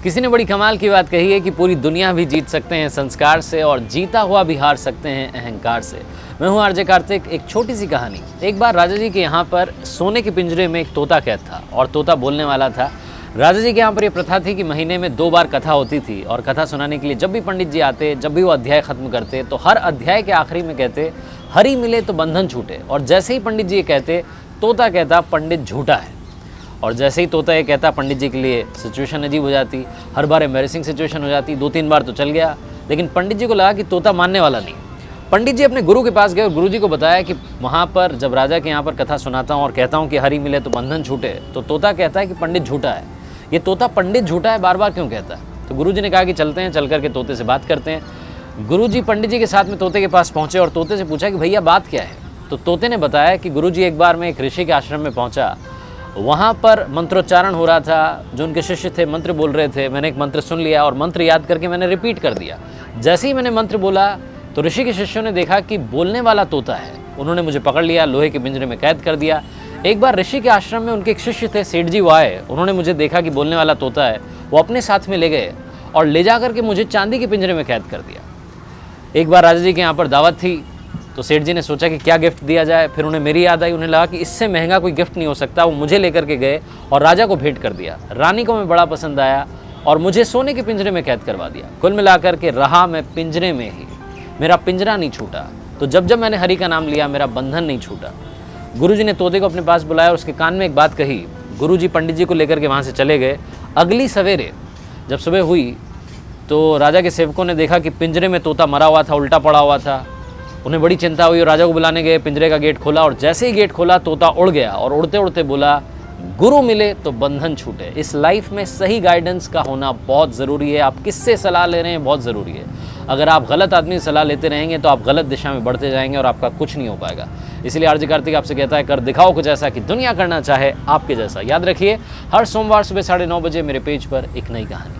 किसी ने बड़ी कमाल की बात कही है कि पूरी दुनिया भी जीत सकते हैं संस्कार से और जीता हुआ भी हार सकते हैं अहंकार से। मैं हूं आरजे कार्तिक। एक छोटी सी कहानी। एक बार राजा जी के यहाँ पर सोने के पिंजरे में एक तोता कैद था और तोता बोलने वाला था। राजा जी के यहाँ पर यह प्रथा थी कि महीने में 2 बार कथा होती थी और कथा सुनाने के लिए जब भी पंडित जी आते, जब भी वो अध्याय खत्म करते तो हर अध्याय के आखिरी में कहते हरि मिले तो बंधन छूटे। और जैसे ही पंडित जी ये कहते तोता कहता पंडित झूठा है। और जैसे ही तोता ये कहता पंडित जी के लिए सिचुएशन अजीब हो जाती। हर बार एम्बैरेसिंग सिचुएशन हो जाती। 2-3 बार तो चल गया, लेकिन पंडित जी को लगा कि तोता मानने वाला नहीं। पंडित जी अपने गुरु के पास गए और गुरु जी को बताया कि वहाँ पर जब राजा के यहाँ पर कथा सुनाता हूँ और कहता हूँ कि हरि मिले तो बंधन छूटे, तो तोता कहता है कि पंडित झूठा है। ये तोता पंडित झूठा है बार बार क्यों कहता है? तो गुरु जी ने कहा कि चलते हैं, चल करके तोते से बात करते हैं। गुरु जी पंडित जी के साथ में तोते के पास पहुँचे और तोते से पूछा कि भैया बात क्या है? तो तोते ने बताया कि गुरु जी एक बार मैं एक ऋषि के आश्रम में पहुँचा, वहाँ पर मंत्रोच्चारण हो रहा था। जो उनके शिष्य थे मंत्र बोल रहे थे। मैंने एक मंत्र सुन लिया और मंत्र याद करके मैंने रिपीट कर दिया। जैसे ही मैंने मंत्र बोला तो ऋषि के शिष्यों ने देखा कि बोलने वाला तोता है। उन्होंने मुझे पकड़ लिया, लोहे के पिंजरे में कैद कर दिया। एक बार ऋषि के आश्रम में उनके एक शिष्य थे, सेठ जी, वो आए। उन्होंने मुझे देखा कि बोलने वाला तोता है, वो अपने साथ में ले गए और ले जा करके मुझे चांदी के पिंजरे में कैद कर दिया। एक बार राजा जी के यहाँ पर दावत थी तो सेठ जी ने सोचा कि क्या गिफ्ट दिया जाए। फिर उन्हें मेरी याद आई। उन्हें लगा कि इससे महंगा कोई गिफ्ट नहीं हो सकता। वो मुझे लेकर के गए और राजा को भेंट कर दिया। रानी को मैं बड़ा पसंद आया और मुझे सोने के पिंजरे में कैद करवा दिया। कुल मिलाकर के रहा मैं पिंजरे में ही, मेरा पिंजरा नहीं छूटा। तो जब जब मैंने हरि का नाम लिया मेरा बंधन नहीं छूटा। गुरुजी ने तोते को अपने पास बुलाया और उसके कान में एक बात कही। गुरुजी पंडित जी को लेकर के वहाँ से चले गए। अगली सवेरे जब सुबह हुई तो राजा के सेवकों ने देखा कि पिंजरे में तोता मरा हुआ था, उल्टा पड़ा हुआ था। उन्हें बड़ी चिंता हुई और राजा को बुलाने गए। पिंजरे का गेट खोला और जैसे ही गेट खोला तोता उड़ गया और उड़ते उड़ते बोला गुरु मिले तो बंधन छूटे। इस लाइफ में सही गाइडेंस का होना बहुत ज़रूरी है। आप किससे सलाह ले रहे हैं बहुत ज़रूरी है। अगर आप गलत आदमी से सलाह लेते रहेंगे तो आप गलत दिशा में बढ़ते जाएंगे और आपका कुछ नहीं हो पाएगा। इसलिए आरजे कार्तिक आपसे कहता है कर दिखाओ कुछ ऐसा कि दुनिया करना चाहे आपके जैसा। याद रखिए हर सोमवार सुबह 9:30 बजे मेरे पेज पर एक नई कहानी।